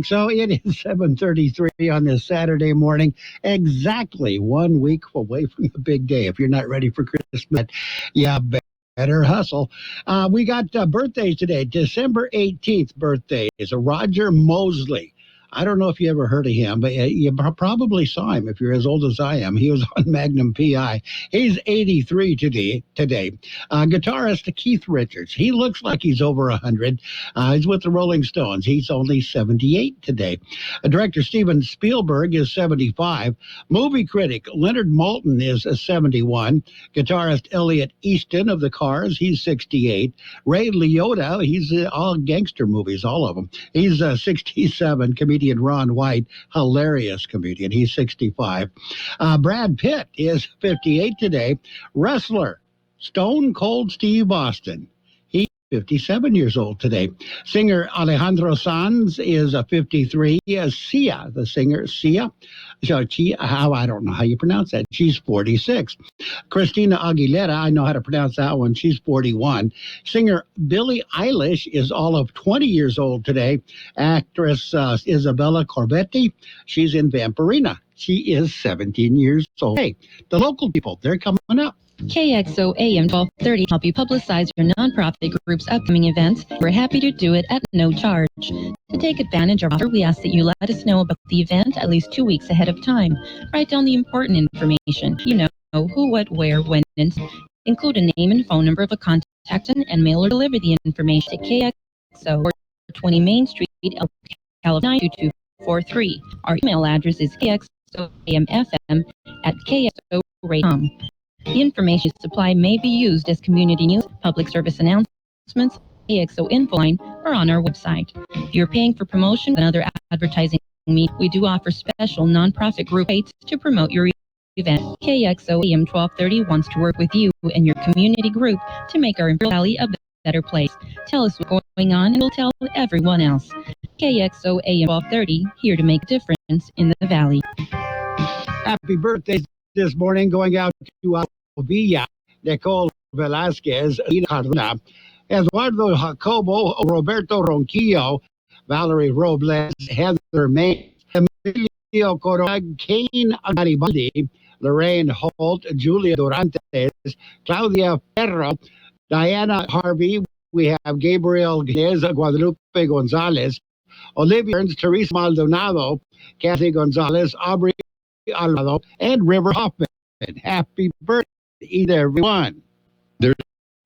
So it is 7:33 on this Saturday morning, exactly 1 week away from the big day. If you're not ready for Christmas, yeah, better hustle. We got birthdays today. December 18th birthday is a Roger Mosley. I don't know if you ever heard of him, but you probably saw him if you're as old as I am. He was on Magnum P.I. He's 83 today. Guitarist Keith Richards. He looks like he's over 100. He's with the Rolling Stones. He's only 78 today. Director Steven Spielberg is 75. Movie critic Leonard Maltin is 71. Guitarist Elliot Easton of the Cars, he's 68. Ray Liotta, he's all gangster movies, all of them. He's 67. Comedian Ron White, hilarious comedian. He's 65. Brad Pitt is 58 today. Wrestler Stone Cold Steve Austin. He's 57 years old today. Singer Alejandro Sanz is 53. Sia, the singer, Sia. I don't know how you pronounce that. She's 46. Christina Aguilera, I know how to pronounce that one. She's 41. Singer Billie Eilish is all of 20 years old today. Actress Isabella Corbetti, she's in Vampirina. She is 17 years old. Hey, the local people, they're coming up. Kxo AM 1230 help you publicize your nonprofit group's upcoming events. We're happy to do it at no charge. To take advantage of our offer, we ask that you let us know about the event at least 2 weeks ahead of time. Write down the important information. You know, who, what, where, when, and include a name and phone number of a contact and mail or deliver the information to Kxo, 20 Main Street, El California 2243. Our email address is kxoamfm@kxo.com. The information supply may be used as community news, public service announcements, Kxo info line, or on our website. If you're paying for promotion and other advertising media, we do offer special nonprofit group rates to promote your event. Kxo AM 1230 wants to work with you and your community group to make our Imperial Valley a better place. Tell us what's going on and we'll tell everyone else. Kxo AM 1230, here to make a difference in the Valley. Happy birthday this morning going out to Villa, Nicole Velasquez, Ina Cardona, Eduardo Jacobo, Roberto Ronquillo, Valerie Robles, Heather May, Emilio Corog, Kane Garibaldi, Lorraine Holt, Julia Durantes, Claudia Ferro, Diana Harvey. We have Gabriel Gnez, Guadalupe Gonzalez, Olivia Ernst, Teresa Maldonado, Kathy Gonzalez, Aubrey Alvarado, and River Hoffman. Happy birthday to everyone. There's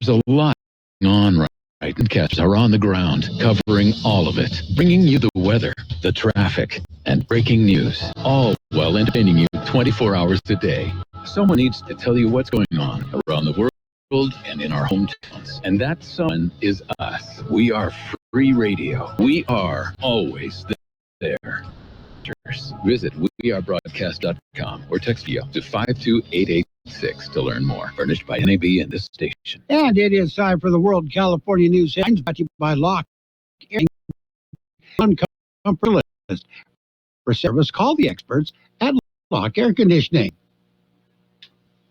a lot going on right. Podcasts are on the ground, covering all of it, bringing you the weather, the traffic, and breaking news, all while entertaining you 24 hours a day. Someone needs to tell you what's going on around the world and in our hometowns. And that someone is us. We are free radio. We are always there. Visit wearebroadcast.com or text VIO to 52886 to learn more. Furnished by NAB and this station. And it is time for the World California News Headlines, brought to you by Lock Air. For service, call the experts at Lock Air Conditioning.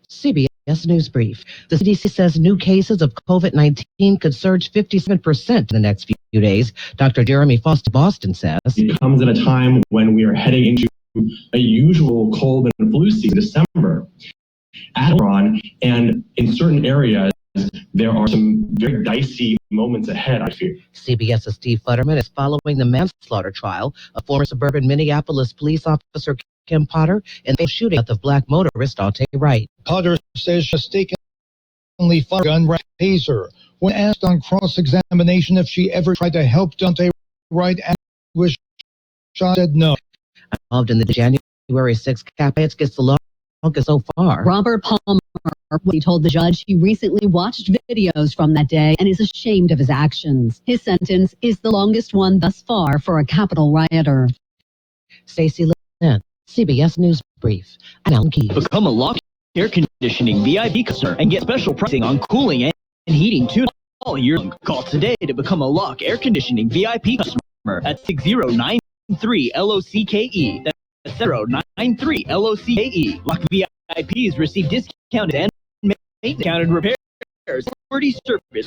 CBS News Brief. The CDC says new cases of COVID-19 could surge 57% in the next few days. Dr. Jeremy Foster Boston says it comes at a time when we are heading into a usual cold and flu season, December. At Omicron, and in certain areas, there are some very dicey moments ahead, I fear. CBS's Steve Futterman is following the manslaughter trial of former suburban Minneapolis police officer Kim Potter and the shooting death of black motorist Dante Wright. Potter says she mistakenly fired a gun right taser. When asked on cross-examination if she ever tried to help Dante Wright and was shot, said no. Involved in the January 6th riots gets the longest so far. Robert Palmer, he told the judge he recently watched videos from that day and is ashamed of his actions. His sentence is the longest one thus far for a Capitol rioter. Stacey Lynn, CBS News Brief. I'm Alan Keyes. Become a Lock Air Conditioning VIP customer and get special pricing on cooling and heating too all year long. Call today to become a Lock Air Conditioning VIP customer at 6093 LOCKE. That's 093 LOCKE. Lock VIPs receive discounted and discounted repairs, 40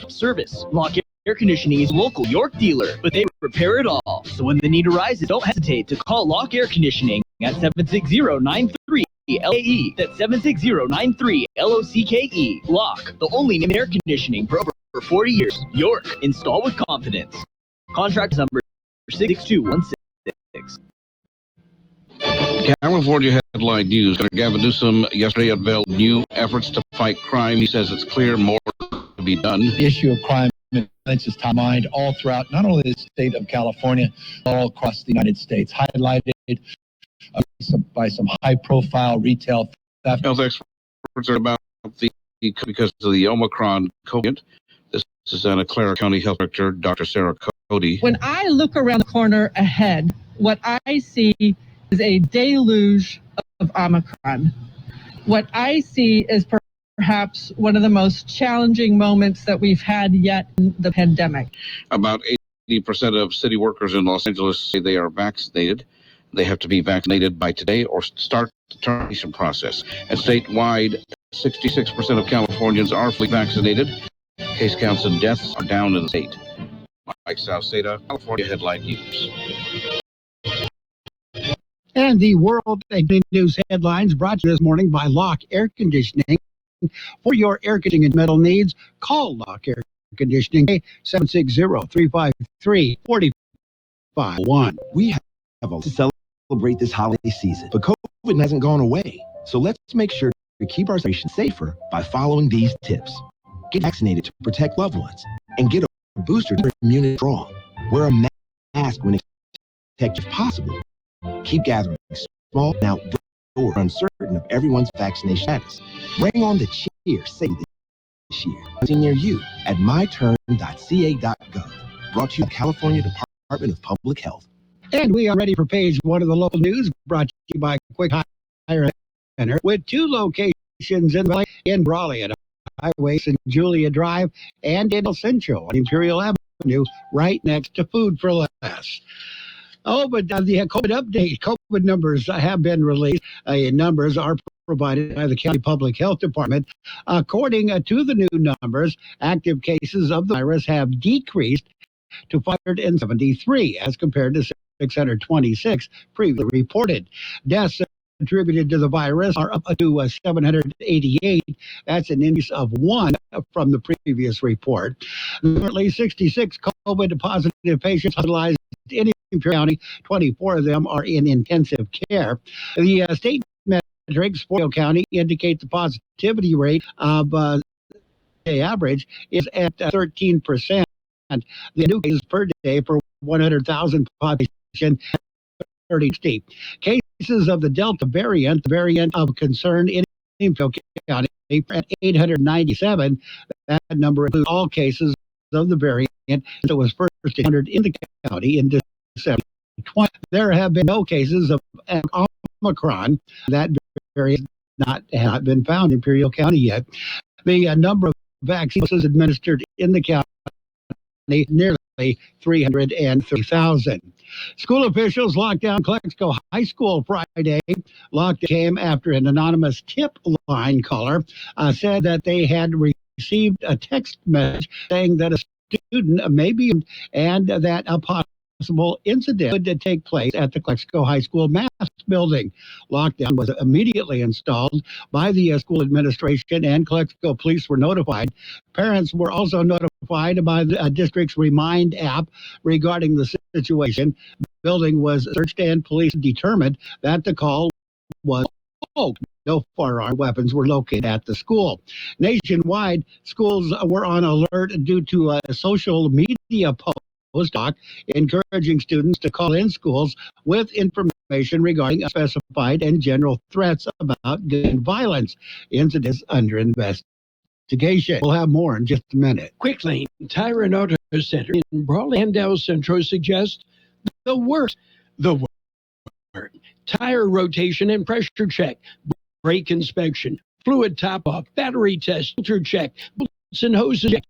service. Lock Air Conditioning is a local York dealer, but they repair it all. So when the need arises, don't hesitate to call Lock Air Conditioning at 760-93-LAE. That's 760-93-LOCKE. Lock, the only name in air conditioning for over 40 years. York, install with confidence. Contract number 66216. California headline news. Governor Gavin Newsom yesterday unveiled new efforts to fight crime. He says it's clear more to be done. The issue of crime and violence is top of mind all throughout, not only the state of California, but all across the United States, highlighted by some high-profile retail theft. Health experts are about because of the Omicron COVID. This is Santa Clara County Health Director, Dr. Sarah Cody. When I look around the corner ahead, what I see is a deluge of Omicron. What I see is perhaps one of the most challenging moments that we've had yet in the pandemic. About 80% of city workers in Los Angeles say they are vaccinated. They have to be vaccinated by today or start the termination process. And statewide, 66% of Californians are fully vaccinated. Case counts and deaths are down in the state. Mike Sauceda, California Headline News. And the World News headlines brought to you this morning by Lock Air Conditioning. For your air conditioning and metal needs, call Lock Air Conditioning 760-353-4551. We have to celebrate this holiday season, but COVID hasn't gone away. So let's make sure to keep our nation safer by following these tips. Get vaccinated to protect loved ones and get a booster to immunity strong. Wear a mask when it's protected if possible. Keep gathering small and outdoor, uncertain of everyone's vaccination status. Bring on the cheer, say this year. Near you at myturn.ca.gov. Brought to you by California Department of Public Health. And we are ready for page one of the local news, brought to you by Quick Hire Center, with two locations in Brawley at Highway St. Julia Drive and in El Centro on Imperial Avenue, right next to Food for Less. Oh, but the COVID update, COVID numbers have been released. Numbers are provided by the County Public Health Department. According to the new numbers, active cases of the virus have decreased to 573 as compared to 626 previously reported. Deaths attributed to the virus are up to 788. That's an increase of 1 from the previous report. Currently, 66 COVID positive patients hospitalized in Imperial County. 24 of them are in intensive care. The state metrics for Imperial County indicate the positivity rate of the average is at 13%. The new cases per day for 100,000 population 30. Cases of the Delta variant, the variant of concern in Imperial County, at 897. That number includes all cases of the variant that was first encountered in the county in December 2020. There have been no cases of Omicron. That variant not have been found in Imperial County yet. The number of vaccines administered in the county nearly 330,000. School officials locked down Kxo High School Friday. Lockdown came after an anonymous tip line caller said that they had received a text message saying that a student may be and that a possible incident would take place at the Kxo High School math building. Lockdown was immediately installed by the school administration, and Kxo police were notified. Parents were also notified by the district's Remind app regarding the situation. The building was searched, and police determined that the call was no firearm weapons were located at the school. Nationwide, schools were on alert due to a social media post encouraging students to call in schools with information regarding specified and general threats about gun violence. Incidents under investigation. We'll have more in just a minute. Quick Lane Tire and Auto Center in Brawley and El Centro suggests the word. Tire rotation and pressure check, brake inspection, fluid top-off, battery test, filter check, bolts and hoses check,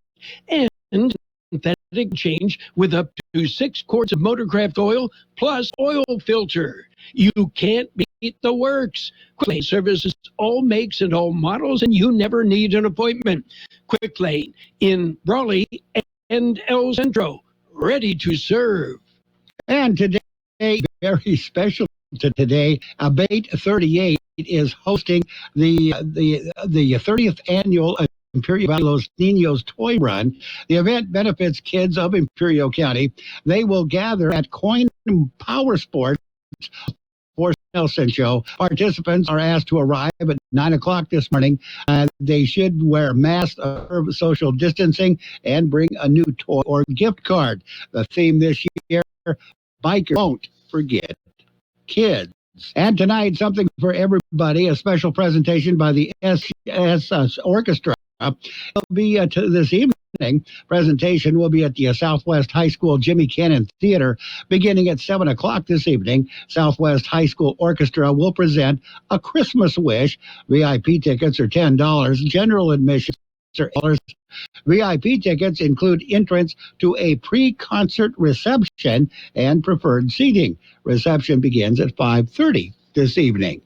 and synthetic change with up to 6 quarts of Motorcraft oil plus oil filter. You can't beat the works. Quick Lane services all makes and all models, and you never need an appointment. Quick Lane in Brawley and El Centro, ready to serve. And today, very special to today, Abate 38 is hosting the 30th annual Imperial Valley Los Niños Toy Run. The event benefits kids of Imperial County. They will gather at Coin Power Sports for El Centro. Participants are asked to arrive at 9 o'clock this morning. They should wear masks, observe social distancing, and bring a new toy or gift card. The theme this year, Bikers Won't Forget Kids. And tonight, something for everybody, a special presentation by the SS Orchestra. Will be this evening. Presentation will be at the Southwest High School Jimmy Cannon Theater beginning at 7 o'clock this evening. Southwest High School Orchestra will present A Christmas Wish. VIP tickets are $10. General admission are $8. VIP tickets include entrance to a pre-concert reception and preferred seating. Reception begins at 5:30 this evening.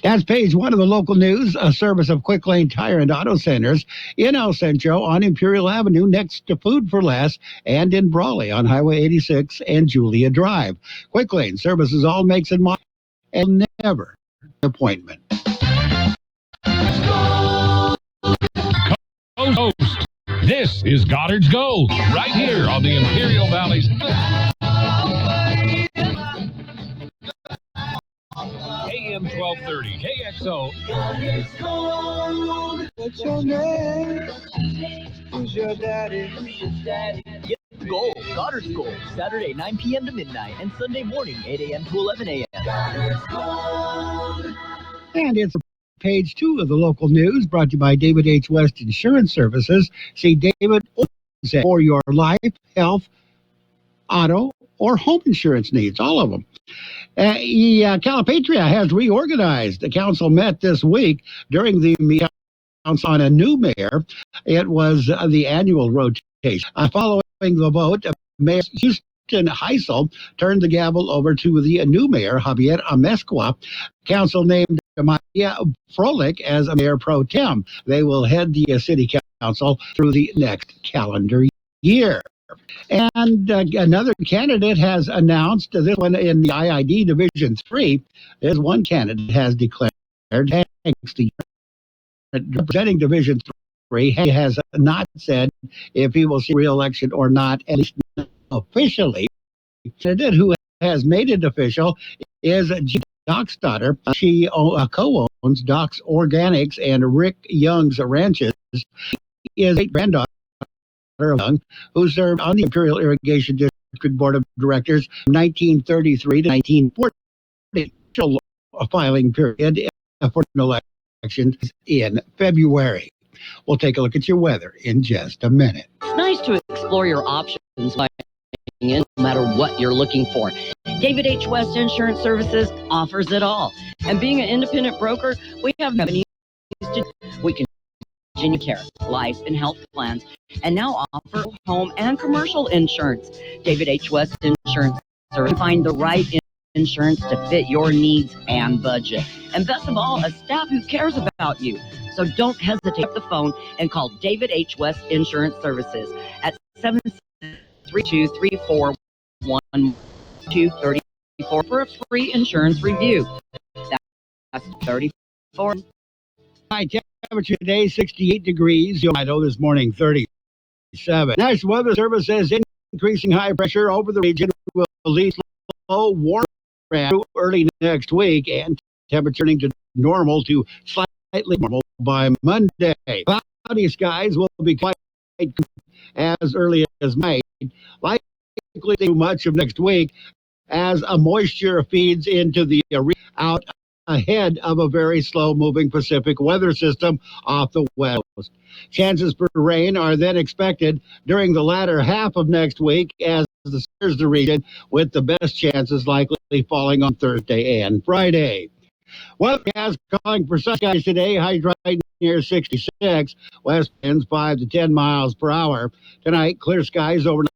That's page one of the local news, a service of Quick Lane Tire and Auto Centers in El Centro on Imperial Avenue next to Food for Less, and in Brawley on Highway 86 and Julia Drive. Quick Lane services all makes and models and never an appointment. Coast. This is Goddard's Gold, right here on the Imperial Valley's AM 1230 KXO. What's your name? Who's your daddy? Get Gold, Goddard's Gold, Saturday 9 p.m. to midnight, and Sunday morning 8 a.m. to 11 a.m. And it's page two of the local news, brought to you by David H. West Insurance Services. See David for your life, health, auto, or home insurance needs, all of them. Calipatria has reorganized. The council met this week during the council on a new mayor. It was the annual rotation. Following the vote, Mayor Houston Heisel turned the gavel over to the new mayor, Javier Amezcua. Council named Maria Froelich as a mayor pro tem. They will head the city council through the next calendar year. And another candidate has announced, this one in the IID Division 3, there's one candidate has declared, thanks to representing Division 3, he has not said if he will see re-election or not, at least officially. The candidate who has made it official is Doc's daughter. She co-owns Doc's Organics and Rick Young's Ranches. She is a granddaughter Young, who served on the Imperial Irrigation District Board of Directors from 1933 to 1940, filing period for elections in February. We'll take a look at your weather in just a minute. It's nice to explore your options no matter what you're looking for. David H. West Insurance Services offers it all. And being an independent broker, we have many to we can care, life and health plans, and now offer home and commercial insurance. David H. West Insurance Service. Find the right insurance to fit your needs and budget. And best of all, a staff who cares about you. So don't hesitate up the phone and call David H. West Insurance Services at 732-341-1234 for a free insurance review. That's 34. High temperature today, 68 degrees. Idaho this morning, 37. National Weather Service says increasing high pressure over the region will lead slow, warm early next week, and temperature turning to normal to slightly normal by Monday. Cloudy skies will be quite as early as May. Likely through much of next week as a moisture feeds into the out ahead of a very slow-moving Pacific weather system off the west coast. Chances for rain are then expected during the latter half of next week as the region, with the best chances likely falling on Thursday and Friday. Weathercast calling for sun skies today, high right near 66, west winds 5 to 10 miles per hour. Tonight, clear skies overnight,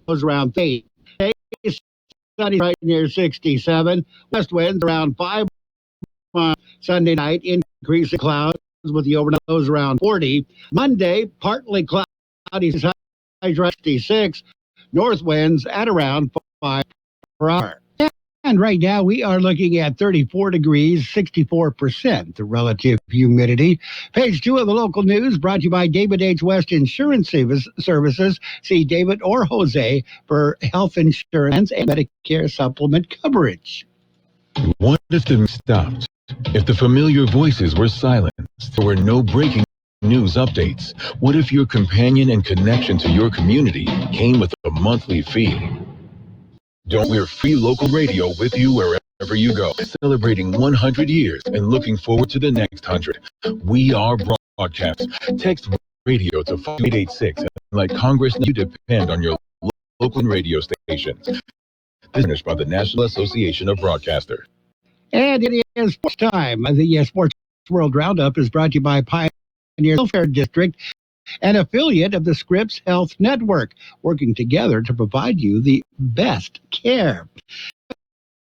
around 8. Sunny right near 67, west winds around 5 miles. Sunday night, increasing clouds with the overnight lows around 40. Monday, partly cloudy, 66, north winds at around 5 per hour. And right now we are looking at 34 degrees, 64% the relative humidity. Page 2 of the local news brought to you by David H. West Insurance Services. See David or Jose for health insurance and Medicare supplement coverage. What if the stopped? If the familiar voices were silenced? There were no breaking news updates? What if your companion and connection to your community came with a monthly fee? We're free local radio with you wherever you go, celebrating 100 years and looking forward to the next 100. We are broadcast. Text radio to 5886 and let Congress know you depend on your local radio station. This is finished by the National Association of Broadcasters. And it is sports time. The Sports World Roundup is brought to you by Pioneer Welfare District, an affiliate of the Scripps Health Network, working together to provide you the best care.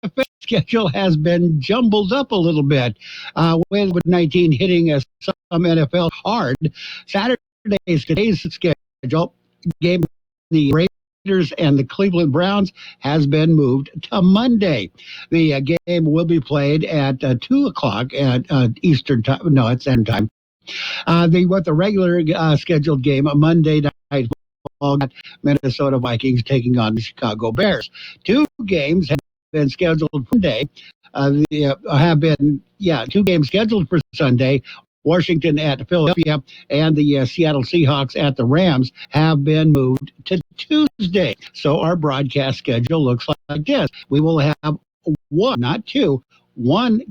The schedule has been jumbled up a little bit with COVID-19 hitting some NFL hard. Today's schedule, game the Raiders and the Cleveland Browns has been moved to Monday. The game will be played at 2 o'clock at Eastern time. No, it's Eastern time. The regular scheduled game, a Monday night football, Minnesota Vikings taking on the Chicago Bears. 2 games have been scheduled for Sunday. Two games scheduled for Sunday. Washington at Philadelphia and the Seattle Seahawks at the Rams have been moved to Tuesday. So our broadcast schedule looks like this. We will have one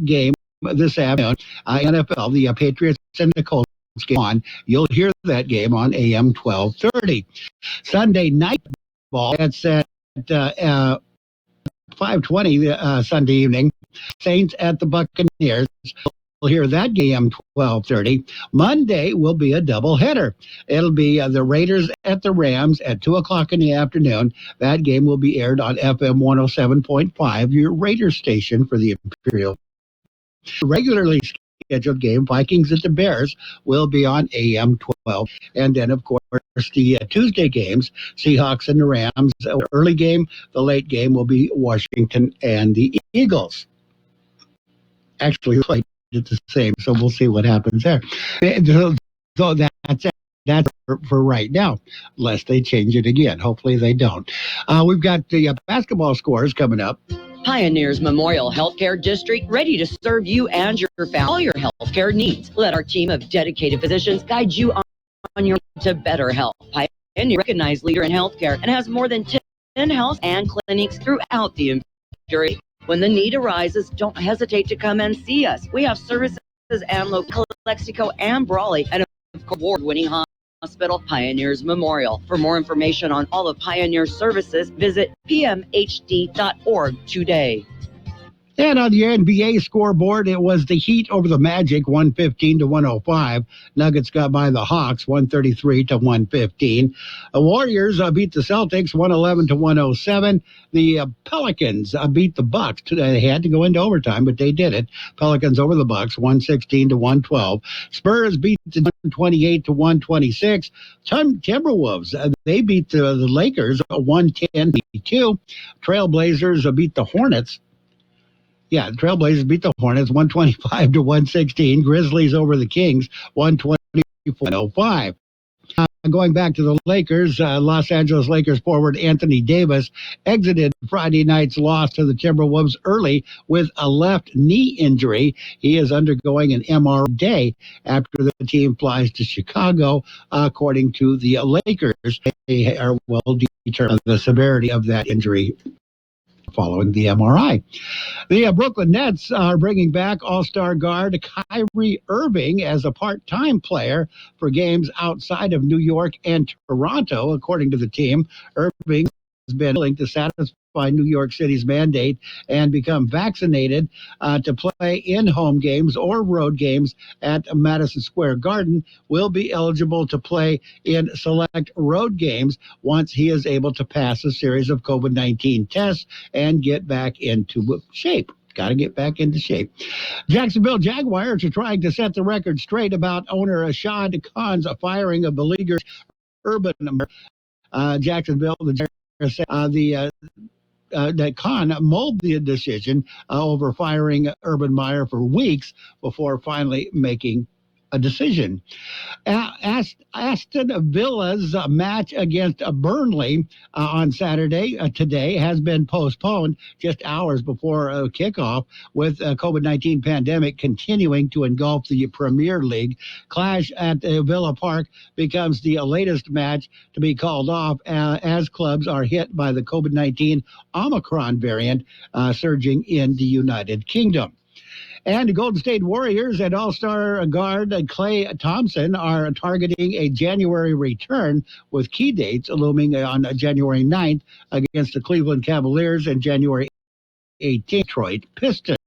game this afternoon, NFL, the Patriots and the Colts game on. You'll hear that game on AM 1230. Sunday night ball, it's at 5:20 Sunday evening. Saints at the Buccaneers. We'll hear that game 12:30. Monday will be a doubleheader. It'll be the Raiders at the Rams at 2 o'clock in the afternoon. That game will be aired on FM 107.5, your Raiders station for the Imperial. Regularly scheduled game, Vikings at the Bears, will be on AM 12. And then, of course, the Tuesday games, Seahawks and the Rams. The early game, the late game will be Washington and the Eagles. Actually, it's the same, so we'll see what happens there. So that's it. That's for right now, unless they change it again. Hopefully they don't. We've got the basketball scores coming up. Pioneers Memorial Healthcare District, ready to serve you and your family, all your healthcare needs. Let our team of dedicated physicians guide you on your way to better health. Pioneer, recognized leader in healthcare, and has more than 10 health and clinics throughout the Imperial. When the need arises, don't hesitate to come and see us. We have services and local Lexico and Brawley, and award-winning hospital, Pioneers Memorial. For more information on all of Pioneer's services, visit pmhd.org today. And on the NBA scoreboard, it was the Heat over the Magic, 115-105. Nuggets got by the Hawks, 133-115. The Warriors beat the Celtics, 111-107. The Pelicans beat the Bucks. They had to go into overtime, but they did it. Pelicans over the Bucks, 116-112. Spurs beat the 128-126. Timberwolves, they beat the Lakers, 110-2. Trailblazers beat the Hornets. Yeah, the Trailblazers beat the Hornets 125-116. Grizzlies over the Kings 124-105. Going back to the Lakers, Los Angeles Lakers forward Anthony Davis exited Friday night's loss to the Timberwolves early with a left knee injury. He is undergoing an MRI day after the team flies to Chicago. According to the Lakers, they are well determined the severity of that injury following the MRI. The Brooklyn Nets are bringing back All-Star guard Kyrie Irving as a part-time player for games outside of New York and Toronto. According to the team, Irving has been willing to satisfy New York City's mandate and become vaccinated to play in home games or road games at Madison Square Garden. Will be eligible to play in select road games once he is able to pass a series of COVID-19 tests and get back into shape. Got to get back into shape. Jacksonville Jaguars are trying to set the record straight about owner Ashad Khan's firing of beleaguered urban Jacksonville, that Khan mulled the decision over firing Urban Meyer for weeks before finally making a decision. Aston Villa's match against Burnley on Saturday today has been postponed just hours before kickoff, with COVID-19 pandemic continuing to engulf the Premier League. Clash at Villa Park becomes the latest match to be called off as clubs are hit by the COVID-19 Omicron variant surging in the United Kingdom. And the Golden State Warriors and All-Star guard Klay Thompson are targeting a January return, with key dates looming on January 9th against the Cleveland Cavaliers and January 18th Detroit Pistons.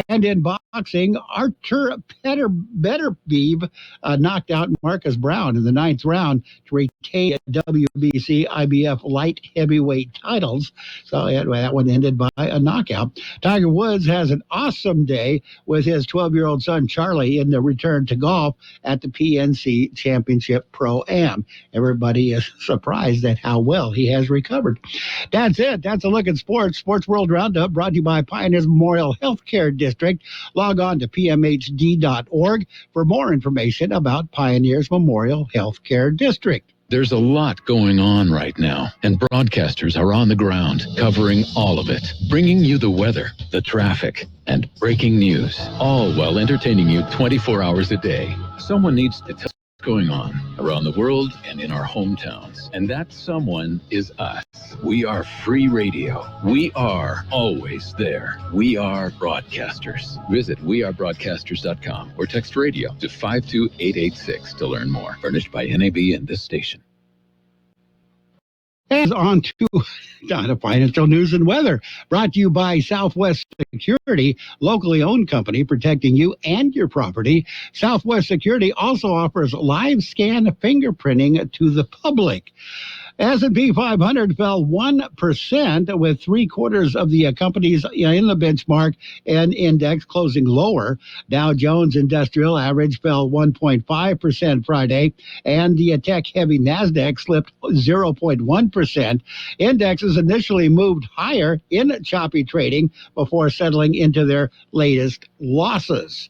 And in boxing, Artur Beterbiev knocked out Marcus Brown in the 9th round to retain WBC IBF light heavyweight titles. So that one ended by a knockout. Tiger Woods has an awesome day with his 12-year-old son Charlie in the return to golf at the PNC Championship Pro-Am. Everybody is surprised at how well he has recovered. That's it. That's a look at sports. Sports World Roundup brought to you by Pioneers Memorial Healthcare District. Log on to pmhd.org for more information about Pioneers Memorial Healthcare District. There's a lot going on right now, and broadcasters are on the ground covering all of it, bringing you the weather, the traffic, and breaking news, all while entertaining you 24 hours a day. Someone needs to tell what's going on around the world and in our hometowns, and that someone is us. We are free radio. We are always there. We are broadcasters. Visit wearebroadcasters.com or text radio to 52886 to learn more. Furnished by NAB and this station. And on to financial news and weather, brought to you by Southwest Security, locally owned company protecting you and your property. Southwest Security also offers live scan fingerprinting to the public. S&P 500 fell 1%, with 3/4 of the companies in the benchmark and index closing lower. Dow Jones Industrial Average fell 1.5% Friday, and the tech-heavy NASDAQ slipped 0.1%. Indexes initially moved higher in choppy trading before settling into their latest losses.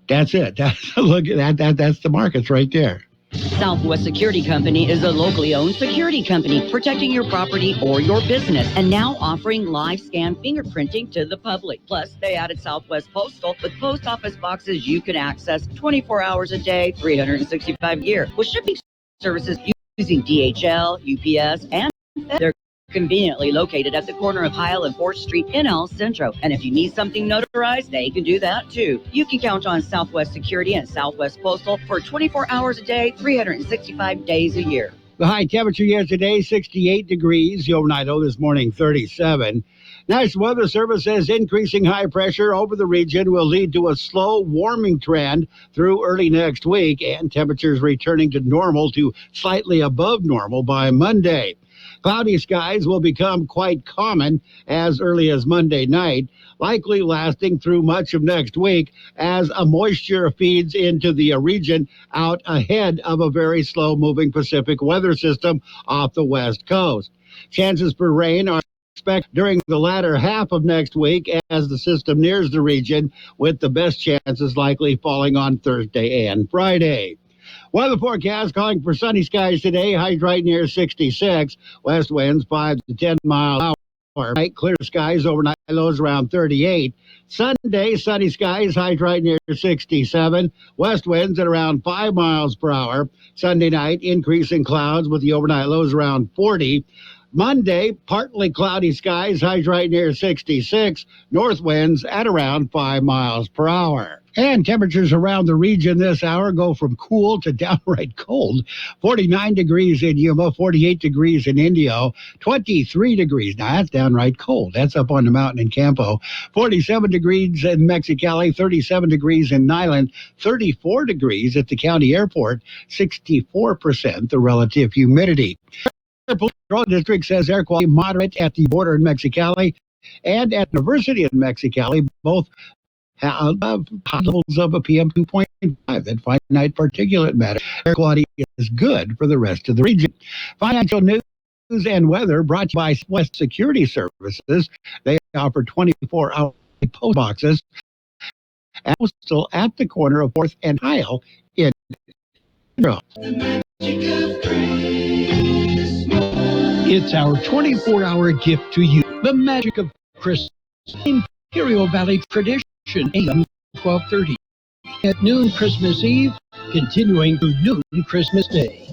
That's it. Look at that. That's the markets right there. Southwest Security Company is a locally owned security company protecting your property or your business, and now offering live scan fingerprinting to the public. Plus, they added Southwest Postal with post office boxes you can access 24 hours a day, 365 a year, with shipping services using DHL, UPS, and they're conveniently located at the corner of Heil and 4th Street in El Centro. And if you need something notarized, they can do that too. You can count on Southwest Security and Southwest Postal for 24 hours a day, 365 days a year. The high temperature yesterday, 68 degrees. The overnight low this morning, 37. National Weather Service says increasing high pressure over the region will lead to a slow warming trend through early next week, and temperatures returning to normal to slightly above normal by Monday. Cloudy skies will become quite common as early as Monday night, likely lasting through much of next week as a moisture feeds into the region out ahead of a very slow-moving Pacific weather system off the west coast. Chances for rain are expected during the latter half of next week as the system nears the region, with the best chances likely falling on Thursday and Friday. Weather forecast calling for sunny skies today, highs right near 66. West winds 5 to 10 miles an hour. Night clear skies, overnight lows around 38. Sunday, sunny skies, highs right near 67. West winds at around 5 miles per hour. Sunday night, increasing clouds with the overnight lows around 40. Monday, partly cloudy skies, highs right near 66. North winds at around 5 miles per hour. And temperatures around the region this hour go from cool to downright cold. 49 degrees in Yuma, 48 degrees in Indio, 23 degrees. Now, that's downright cold. That's up on the mountain in Campo. 47 degrees in Mexicali, 37 degrees in Nyland, 34 degrees at the county airport, 64% the relative humidity. The Police Control District says air quality moderate at the border in Mexicali and at University of Mexicali, both have levels of a PM2.5, that finite particulate matter. Air quality is good for the rest of the region. Financial news and weather brought to you by West Security Services. They offer 24-hour post boxes and postal at the corner of 4th and Heil in Monroe. It's our 24-hour gift to you. The magic of Christmas. Imperial Valley Tradition, AM 1230. At noon Christmas Eve, continuing to noon Christmas Day.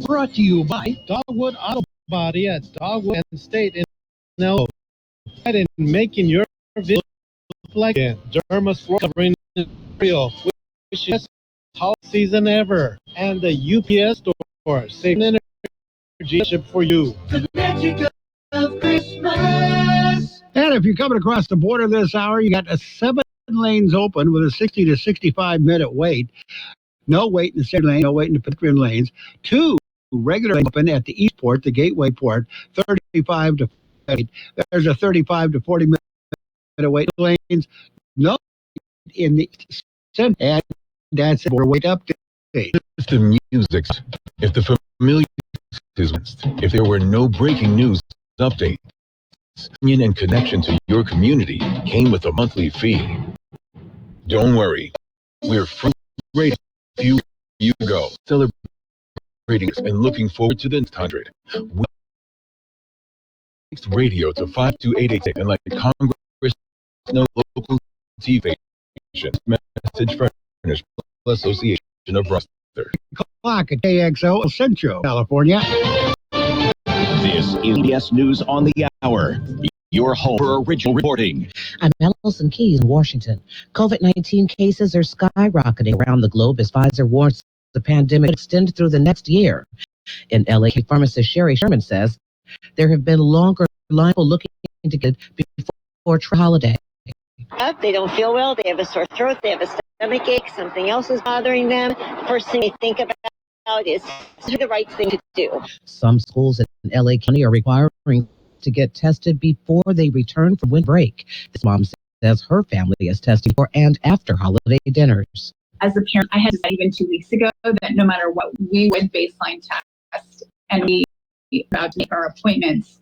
Brought to you by Dogwood Auto Body at Dogwood and State in No. And in making your vehicle look like a Derma's covering Imperial, which is hot season ever. And the UPS store, save energy ship for you. The magic of Christmas. And if you're coming across the border this hour, you got 7 lanes open with a 60 to 65 minute wait. No wait in the center lane, no wait in the pedestrian lanes. 2 regular lanes open at the East Port, the Gateway Port, 35 to 40. There's a 35 to 40 minute wait lanes. No in the center, and that's border wait update. If the music, if the familiar is, if there were no breaking news updates, opinion and connection to your community came with a monthly fee. Don't worry, we're free radio a few ago, celebrating and looking forward to the next 100. We radio to 52886 and let Congress know local TV station message furnished Association of Roster. Clock at KXO Central, California. This is CBS News on the Hour. Your home for original reporting. I'm Allison Keys in Washington. COVID-19 cases are skyrocketing around the globe as Pfizer warns the pandemic will extend through the next year. In LA, pharmacist Sherry Sherman says there have been longer lines looking to get before holiday. They don't feel well, they have a sore throat, they have a stomach ache, something else is bothering them. First thing they think about is the right thing to do. Some schools in LA County are requiring to get tested before they return from winter break. This mom says her family is testing before and after holiday dinners. As a parent, I had to say even 2 weeks ago that no matter what, we would baseline test and we were about to make our appointments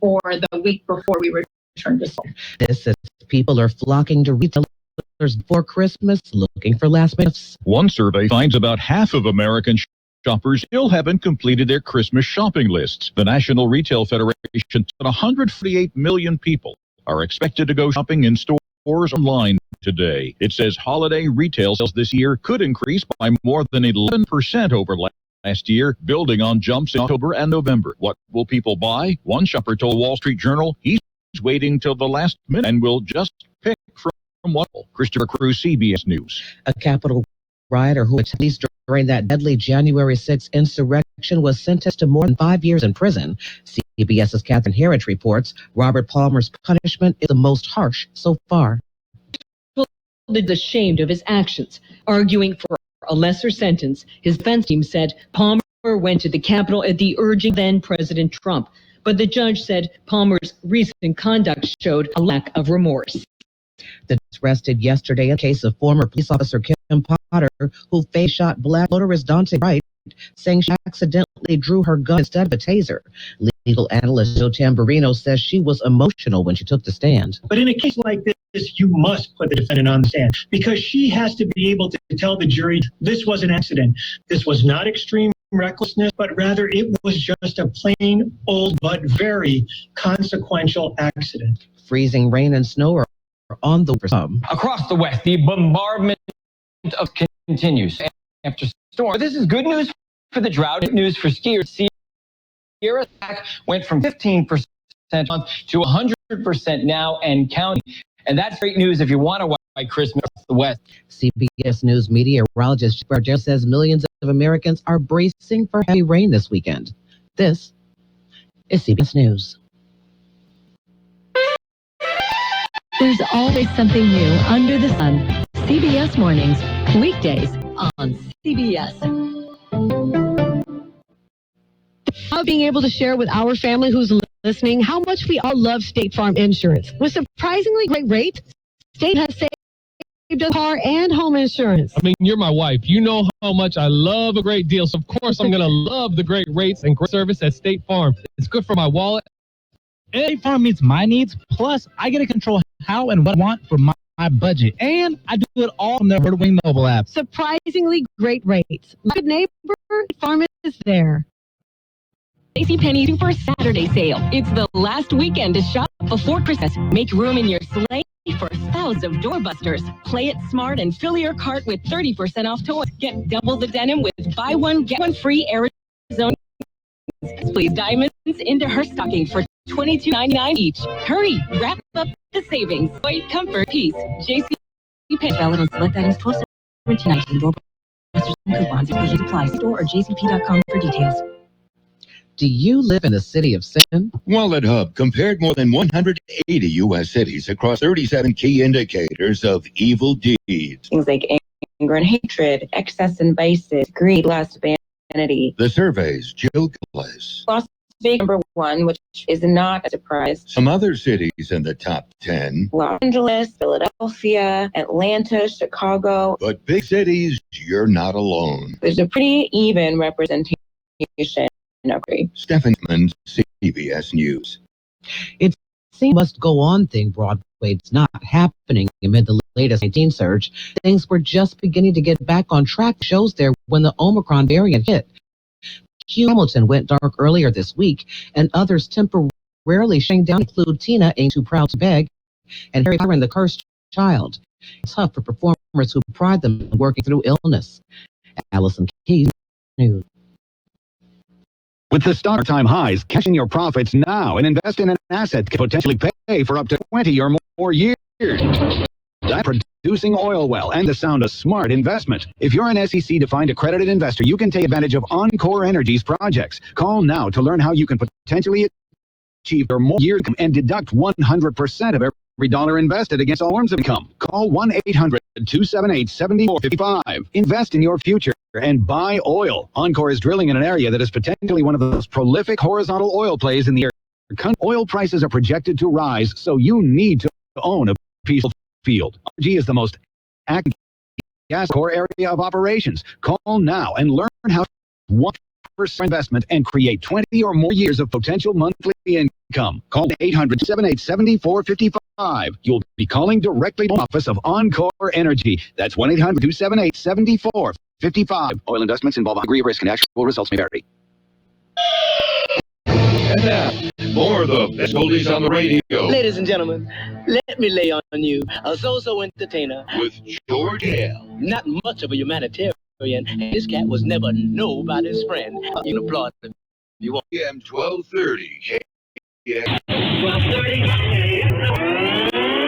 for the week before we return to school. This is people are flocking to retailers before Christmas looking for last minute. One survey finds about half of American shoppers still haven't completed their Christmas shopping lists. The National Retail Federation said 148 million people are expected to go shopping in stores online today. It says holiday retail sales this year could increase by more than 11% over last year, building on jumps in October and November. What will people buy? One shopper told Wall Street Journal he's waiting till the last minute and will just pick from what. Christopher Cruz, CBS News. A Capitol rioter who at least during that deadly January 6th insurrection was sentenced to more than 5 years in prison. CBS's Catherine Herridge reports Robert Palmer's punishment is the most harsh so far. Is ashamed of his actions, arguing for a lesser sentence. His defense team said Palmer went to the Capitol at the urging then President Trump, but the judge said Palmer's recent conduct showed a lack of remorse. The arrested yesterday in a case of former police officer Kim Potter, who face shot black motorist Dante Wright, saying she accidentally drew her gun instead of a taser. Legal analyst Joe Tamburino says she was emotional when she took the stand. But in a case like this, you must put the defendant on the stand because she has to be able to tell the jury this was an accident. This was not extreme recklessness, but rather it was just a plain old but very consequential accident. Freezing rain and snow are on the some. Across the West, the bombardment of continues after storm. This is good news for the drought, news for skiers. Sierra went from 15% a month to 100% now and counting. And that's great news if you want to watch Christmas across the West. CBS News meteorologist Bardell says millions of Americans are bracing for heavy rain this weekend. This is CBS News. There's always something new under the sun. CBS Mornings, weekdays on CBS. Being able to share with our family who's listening how much we all love State Farm Insurance. With surprisingly great rates, State has saved us car and home insurance. I mean, you're my wife. You know how much I love a great deal. So, of course, I'm going to love the great rates and great service at State Farm. It's good for my wallet. State Farm meets my needs. Plus, I get to control how and what I want for my budget. And I do it all on the Wing mobile app. Surprisingly great rates. Good neighbor, Farm is there. JCPenney Super Saturday Sale. It's the last weekend to shop before Christmas. Make room in your sleigh for 1,000 doorbusters. Play it smart and fill your cart with 30% off toys. Get double the denim with buy one, get one free Arizona. Please diamonds into her stocking for $22.99 each. Hurry, wrap up the savings. Joy, comfort, peace. JCPenney. Valid on select items 12/17/19. Doorbusters and coupons. Exclusions apply. Store or jcp.com for details. Do you live in the city of sin? Wallet Hub compared more than 180 U.S. cities across 37 key indicators of evil deeds. Things like anger and hatred, excess and vices, greed, lust, vanity. The surveys, Jill Gillis. Las Vegas #1, which is not a surprise. Some other cities in the top 10. Los Angeles, Philadelphia, Atlanta, Chicago. But big cities, you're not alone. There's a pretty even representation. Agree. Stephen Mann, CBS News. It seems must go on thing Broadway. It's not happening amid the latest 19 surge. Things were just beginning to get back on track. Shows there when the Omicron variant hit. Hugh Hamilton went dark earlier this week, and others temporarily shutting down include Tina, Ain't Too Proud to Beg, and Harry Potter and the Cursed Child. It's tough for performers who pride them in working through illness. Allison Keys, News. With the stock time highs, cash in your profits now and invest in an asset that can potentially pay for up to 20 or more years. That producing oil well and the sound of smart investment. If you're an SEC-defined accredited investor, you can take advantage of Encore Energy's projects. Call now to learn how you can potentially achieve your more years and deduct 100% of every dollar invested against all forms of income. Call 1-800-278-7455. Invest in your future and buy oil. Encore is drilling in an area that is potentially one of the most prolific horizontal oil plays in the area. Oil prices are projected to rise, so you need to own a peaceful field. RG is the most active gas core area of operations. Call now and learn how 1% investment and create 20 or more years of potential monthly income. Call 800-278-7455. You'll be calling directly to the office of Encore Energy. That's 1-800-278-7455. Oil investments involve a degree of risk and actual results may vary. And now, more of the best oldies on the radio. Ladies and gentlemen, let me lay on you a so-so entertainer. With George Gale. Not much of a humanitarian, and this cat was never nobody's friend. You can applaud him if you want. AM 1230. Yeah. 1230.